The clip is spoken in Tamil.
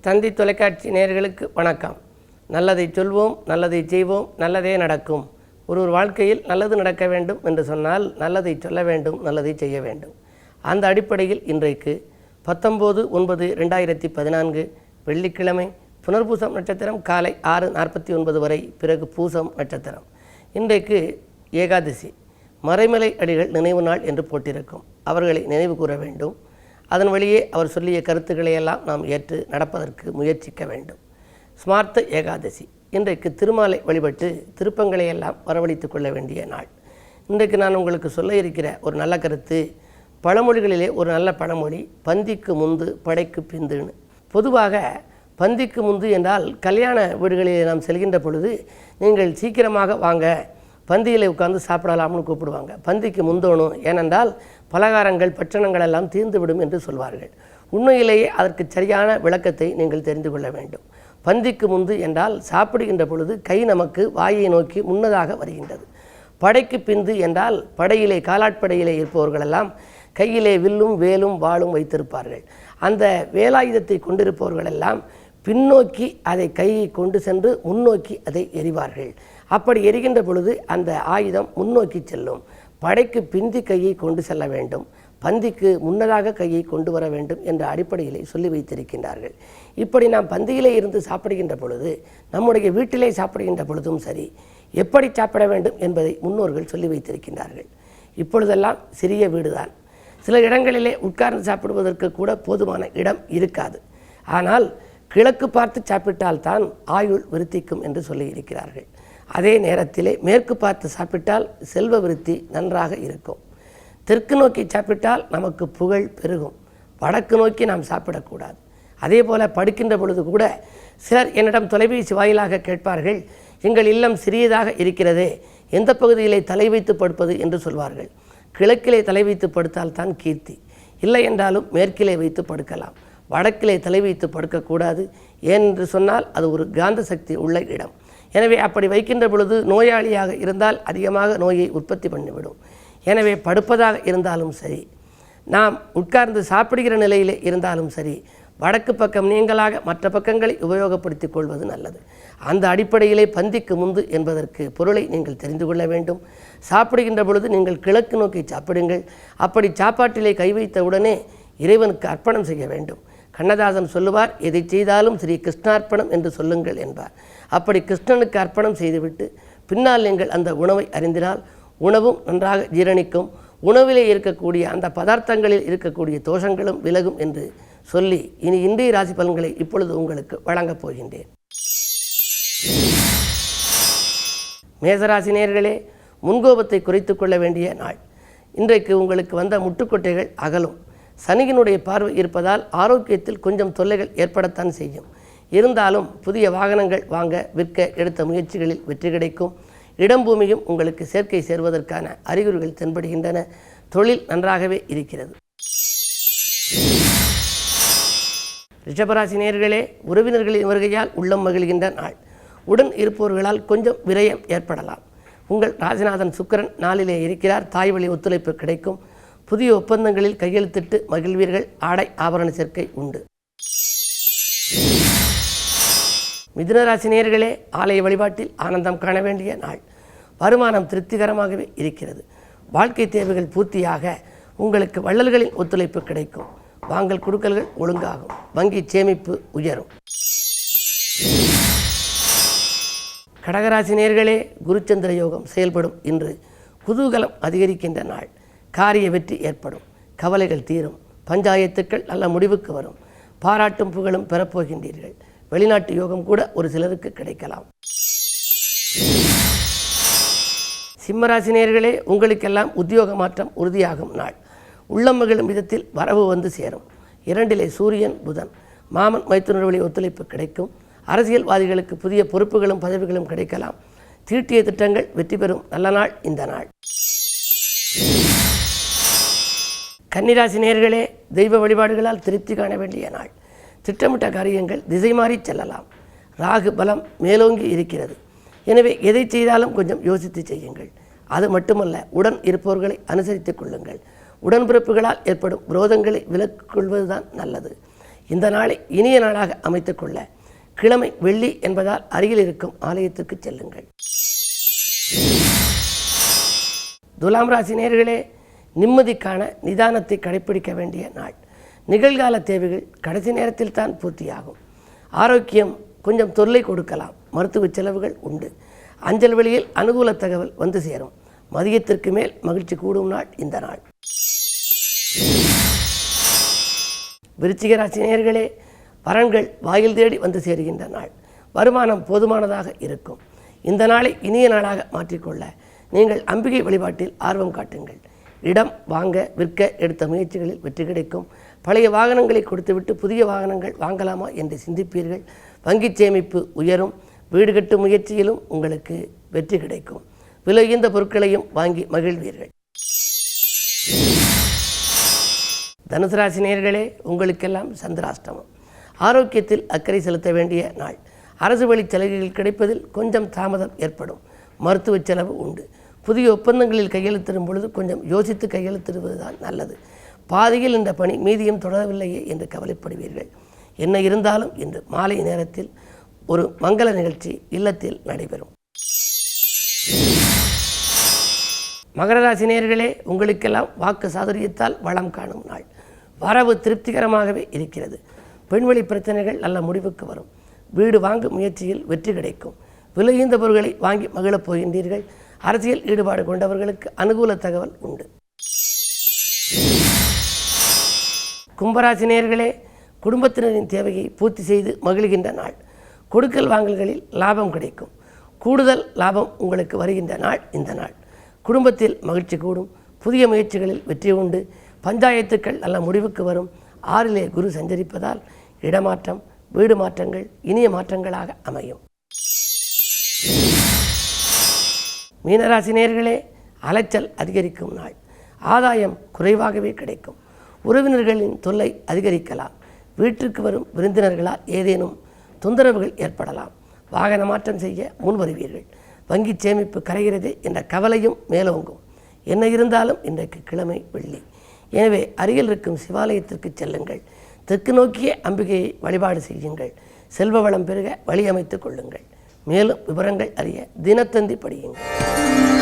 தந்தி தொலைக்காட்சி நேயர்களுக்கு வணக்கம். நல்லதை சொல்வோம், நல்லதை செய்வோம், நல்லதே நடக்கும். ஒரு வாழ்க்கையில் நல்லது நடக்க வேண்டும் என்று சொன்னால் நல்லதை சொல்ல வேண்டும், நல்லதை செய்ய வேண்டும். அந்த அடிப்படையில் இன்றைக்கு 19/9/2014 வெள்ளிக்கிழமை புனர்பூசம் நட்சத்திரம் காலை 6:49 வரை, பிறகு பூசம் நட்சத்திரம். இன்றைக்கு ஏகாதசி, மறைமலை அடிகள் நினைவு நாள் என்று போட்டிருக்கும். அவர்களை நினைவு கூற வேண்டும். அதன் வழியே அவர் சொல்லிய கருத்துக்களை எல்லாம் நாம் ஏற்று நடப்பதற்கு முயற்சிக்க வேண்டும். ஸ்மார்த்த ஏகாதசி. இன்றைக்கு திருமாலை வழிபட்டு திருப்பங்களை எல்லாம் வரவழைத்து கொள்ள வேண்டிய நாள். இன்றைக்கு நான் உங்களுக்கு சொல்ல இருக்கிற ஒரு நல்ல கருத்து, பழமொழிகளிலே ஒரு நல்ல பழமொழி, பந்திக்கு முந்து படைக்கு பிந்துன்னு. பொதுவாக பந்திக்கு முந்து என்றால் கல்யாண வீடுகளிலே நாம் செல்கின்ற பொழுது நீங்கள் சீக்கிரமாக வாங்க, பந்தியில் உட்கார்ந்து சாப்பிடலாம்னு கூப்பிடுவாங்க. பந்திக்கு முந்தோணும், ஏனென்றால் பலகாரங்கள் பட்சணங்கள் எல்லாம் தீர்ந்துவிடும் என்று சொல்வார்கள். உண்மையிலேயே அதற்கு சரியான விளக்கத்தை நீங்கள் தெரிந்து கொள்ள வேண்டும். பந்திக்கு முந்து என்றால் சாப்பிடுகின்ற பொழுது கை நமக்கு வாயை நோக்கி முன்னதாக வருகின்றது. படைக்கு பிந்து என்றால் படையிலே காலாட்படையிலே இருப்பவர்களெல்லாம் கையிலே வில்லும் வேலும் வாளும் வைத்திருப்பார்கள். அந்த வேலாயுதத்தை கொண்டிருப்பவர்களெல்லாம் பின்னோக்கி அதை கையை கொண்டு சென்று முன்னோக்கி அதை எறிவார்கள். அப்படி எரிகின்ற பொழுது அந்த ஆயுதம் முன்னோக்கி செல்லும். படைக்கு பிந்தி கையை கொண்டு செல்ல வேண்டும், பந்திக்கு முன்னதாக கையை கொண்டு வர வேண்டும் என்ற அடிப்படையிலே சொல்லி வைத்திருக்கின்றார்கள். இப்படி நாம் பந்தியிலே இருந்து சாப்பிடுகின்ற பொழுது, நம்முடைய வீட்டிலே சாப்பிடுகின்ற பொழுதும் சரி, எப்படி சாப்பிட வேண்டும் என்பதை முன்னோர்கள் சொல்லி வைத்திருக்கின்றார்கள். இப்பொழுதெல்லாம் சிறிய வீடுதான், சில இடங்களிலே உட்கார்ந்து சாப்பிடுவதற்கு கூட போதுமான இடம் இருக்காது. ஆனால் கிழக்கு பார்த்து சாப்பிட்டால்தான் ஆயுள் விருத்திக்கும் என்று சொல்லியிருக்கிறார்கள். அதே நேரத்திலே மேற்கு பார்த்து சாப்பிட்டால் செல்வ விருத்தி நன்றாக இருக்கும். தெற்கு நோக்கி சாப்பிட்டால் நமக்கு புகழ் பெருகும். வடக்கு நோக்கி நாம் சாப்பிடக்கூடாது. அதே போல் படுக்கின்ற பொழுது கூட சிலர் என்னிடம் தொலைபேசி வாயிலாக கேட்பார்கள், எங்கள் இல்லம் சிறியதாக இருக்கிறதே, எந்த பகுதியிலே தலை வைத்து படுப்பது என்று சொல்வார்கள். கிழக்கிலே தலை வைத்து படுத்தால்தான் கீர்த்தி, இல்லை என்றாலும் மேற்கிலே வைத்து படுக்கலாம். வடக்கிலே தலை வைத்து படுக்கக்கூடாது. ஏனென்று சொன்னால் அது ஒரு காந்த சக்தி உள்ள இடம். எனவே அப்படி வைக்கின்ற பொழுது நோயாளியாக இருந்தால் அதிகமாக நோயை உற்பத்தி பண்ணிவிடும். எனவே படுப்பதாக இருந்தாலும் சரி, நாம் உட்கார்ந்து சாப்பிடுகிற நிலையிலே இருந்தாலும் சரி, வடக்கு பக்கம் நீங்களாக மற்ற பக்கங்களை உபயோகப்படுத்தி கொள்வது நல்லது. அந்த அடிப்படையிலே பந்திக்கு முந்து என்பதற்கு பொருளை நீங்கள் தெரிந்து கொள்ள வேண்டும். சாப்பிடுகின்ற பொழுது நீங்கள் கிழக்கு நோக்கி சாப்பிடுங்கள். அப்படி சாப்பாட்டிலே கை வைத்தவுடனே இறைவனுக்கு அர்ப்பணம் செய்ய வேண்டும். கண்ணதாசன் சொல்லுவார், எதை செய்தாலும் ஸ்ரீ கிருஷ்ணார்ப்பணம் என்று சொல்லுங்கள் என்பார். அப்படி கிருஷ்ணனுக்கு அர்ப்பணம் செய்துவிட்டு பின்னால் நீங்கள் அந்த உணவை அறிந்தினால் உணவும் நன்றாக ஜீரணிக்கும். உணவிலே இருக்கக்கூடிய அந்த பதார்த்தங்களில் இருக்கக்கூடிய தோஷங்களும் விலகும் என்று சொல்லி இனி இன்றைய ராசி பலன்களை இப்பொழுது உங்களுக்கு வழங்கப் போகின்றேன். மேசராசி நேயர்களே, முன்கோபத்தை குறைத்து கொள்ள வேண்டிய நாள். இன்றைக்கு உங்களுக்கு வந்த முட்டுக்கொட்டைகள் அகலும். சனியினுடைய பார்வை இருப்பதால் ஆரோக்கியத்தில் கொஞ்சம் தொல்லைகள் ஏற்படத்தான் செய்யும். இருந்தாலும் புதிய வாகனங்கள் வாங்க விற்க எடுத்த முயற்சிகளில் வெற்றி கிடைக்கும். இடம்பூமியும் உங்களுக்கு சேர்க்கை சேர்வதற்கான அறிகுறிகள் தென்படுகின்றன. தொழில் நன்றாகவே இருக்கிறது. ரிஷபராசி நேயர்களே, உறவினர்களின் வருகையால் உள்ளம் மகிழ்கின்ற நாள். உடன் இருப்பவர்களால் கொஞ்சம் விரயம் ஏற்படலாம். உங்கள் ராசிநாதன் சுக்கிரன் நாளிலே இருக்கிறார். தாய் வழி ஒத்துழைப்பு கிடைக்கும். புதிய ஒப்பந்தங்களில் கையெழுத்திட்டு மகிழ்வீர்கள். ஆடை ஆபரண சேர்க்கை உண்டு. மிதுனராசி நேயர்களே, ஆலய வழிபாட்டில் ஆனந்தம் காண வேண்டிய நாள். வருமானம் திருப்திகரமாகவே இருக்கிறது. வாழ்க்கை தேவைகள் பூர்த்தியாக உங்களுக்கு வள்ளல்களின் ஒத்துழைப்பு கிடைக்கும். வாங்கல் கொடுக்கல்கள் ஒழுங்காகும். வங்கி சேமிப்பு உயரும். கடகராசி நேயர்களே, குருச்சந்திர யோகம் செயல்படும். இன்று குதூகலம் அதிகரிக்கின்ற நாள். காரிய வெற்றி ஏற்படும். கவலைகள் தீரும். பஞ்சாயத்துக்கள் நல்ல முடிவுக்கு வரும். பாராட்டும் புகழும் பெறப்போகின்றீர்கள். வெளிநாட்டு யோகம் கூட ஒரு சிலருக்கு கிடைக்கலாம். சிம்மராசி நேயர்களே, உங்களுக்கெல்லாம் உத்தியோக மாற்றம் உறுதியாகும் நாள். உள்ளம் மகிழும் விதத்தில் வரவு வந்து சேரும். 2 சூரியன் புதன். மாமன் மைத்துனர் வழி ஒத்துழைப்பு கிடைக்கும். அரசியல்வாதிகளுக்கு புதிய பொறுப்புகளும் பதவிகளும் கிடைக்கலாம். தீட்டிய திட்டங்கள் வெற்றி பெறும் நல்ல நாள் இந்த நாள். கன்னிராசி நேயர்களே, தெய்வ வழிபாடுகளால் திருப்தி காண வேண்டிய நாள். திட்டமிட்ட காரியங்கள் திசை மாறி செல்லலாம். ராகு பலம் மேலோங்கி இருக்கிறது. எனவே எதை செய்தாலும் கொஞ்சம் யோசித்து செய்யுங்கள். அது மட்டுமல்ல, உடன் இருப்பவர்களை அனுசரித்துக் கொள்ளுங்கள். உடன்பிறப்புகளால் ஏற்படும் விரோதங்களை விலக்கிக் கொள்வதுதான் நல்லது. இந்த நாளை இனிய நாளாக அமைத்துக்கொள்ள கிழமை வெள்ளி என்பதால் அருகில் இருக்கும் ஆலயத்திற்கு செல்லுங்கள். துலாம் ராசி நேயர்களே, நிம்மதிக்கான நிதானத்தை கடைப்பிடிக்க வேண்டிய நாள். நிகழ்கால தேவைகள் கடைசி நேரத்தில் தான் பூர்த்தியாகும். ஆரோக்கியம் கொஞ்சம் தொல்லை கொடுக்கலாம். மருத்துவ செலவுகள் உண்டு. அஞ்சல் வழியில் அனுகூல தகவல் வந்து சேரும். மதியத்திற்கு மேல் மகிழ்ச்சி கூடும் நாள் இந்த நாள். விருச்சிக ராசி நேயர்களே, வரன்கள் வாயில் தேடி வந்து சேருகின்ற நாள். வருமானம் போதுமானதாக இருக்கும். இந்த நாளை இனிய நாளாக மாற்றிக்கொள்ள நீங்கள் அம்பிகை வழிபாட்டில் ஆர்வம் காட்டுங்கள். இடம் வாங்க விற்க எடுத்த முயற்சிகளில் வெற்றி கிடைக்கும். பழைய வாகனங்களை கொடுத்துவிட்டு புதிய வாகனங்கள் வாங்கலாமா என்று சிந்திப்பீர்கள். வங்கி சேமிப்பு உயரும். வீடு கட்டும் முயற்சியிலும் உங்களுக்கு வெற்றி கிடைக்கும். விலையுயர்ந்த பொருட்களையும் வாங்கி மகிழ்வீர்கள். தனுசு ராசி நேயர்களே, உங்களுக்கெல்லாம் சந்திராஷ்டமம். ஆரோக்கியத்தில் அக்கறை செலுத்த வேண்டிய நாள். அரசு வழி சலுகைகள் கிடைப்பதில் கொஞ்சம் தாமதம் ஏற்படும். மருத்துவ செலவு உண்டு. புதிய ஒப்பந்தங்களில் கையெழுத்திடும் பொழுது கொஞ்சம் யோசித்து கையெழுத்திடுவது தான் நல்லது. பாதியில் இந்த பணி மீதியும் தொடரவில்லையே என்று கவலைப்படுவீர்கள். என்ன இருந்தாலும் இன்று மாலை நேரத்தில் ஒரு மங்கள நிகழ்ச்சி இல்லத்தில் நடைபெறும். மகர ராசி நேயர்களே, உங்களுக்கெல்லாம் வாக்கு சாதுரியத்தால் வளம் காணும் நாள். வரவு திருப்திகரமாகவே இருக்கிறது. பெண்வெளி பிரச்சனைகள் நல்ல முடிவுக்கு வரும். வீடு வாங்கும் முயற்சியில் வெற்றி கிடைக்கும். விலையுயர்ந்த பொருட்களை வாங்கி மகிழப் போகின்றீர்கள். அரசியல் ஈடுபாடு கொண்டவர்களுக்கு அனுகூல தகவல் உண்டு. கும்பராசி நேயர்களே, குடும்பத்தினரின் தேவையை பூர்த்தி செய்து மகிழ்கின்ற நாள். கொடுக்கல் வாங்கல்களில் லாபம் கிடைக்கும். கூடுதல் லாபம் உங்களுக்கு வருகின்ற நாள் இந்த நாள். குடும்பத்தில் மகிழ்ச்சி கூடும். புதிய முயற்சிகளில் வெற்றி உண்டு. பஞ்சாயத்துக்கள் நல்ல முடிவுக்கு வரும். 6லே குரு சஞ்சரிப்பதால் இடமாற்றம் வீடு மாற்றங்கள் இனிய மாற்றங்களாக அமையும். மீனராசி நேயர்களே, அலைச்சல் அதிகரிக்கும் நாள். ஆதாயம் குறைவாகவே கிடைக்கும். உறவினர்களின் தொல்லை அதிகரிக்கலாம். வீட்டிற்கு வரும் விருந்தினர்களால் ஏதேனும் தொந்தரவுகள் ஏற்படலாம். வாகன மாற்றம் செய்ய முன்வருவீர்கள். வங்கி சேமிப்பு கரைகிறது என்ற கவலையும் மேலோங்கும். என்ன இருந்தாலும் இன்றைக்கு கிழமை வெள்ளி. எனவே அருகில் இருக்கும் சிவாலயத்திற்கு செல்லுங்கள். தெற்கு நோக்கிய அம்பிகையை வழிபாடு செய்யுங்கள். செல்வ வளம் பெருக வழி அமைத்துக் கொள்ளுங்கள். மேலும் விவரங்கள் அறிய தினத்தந்தி படியுங்கள்.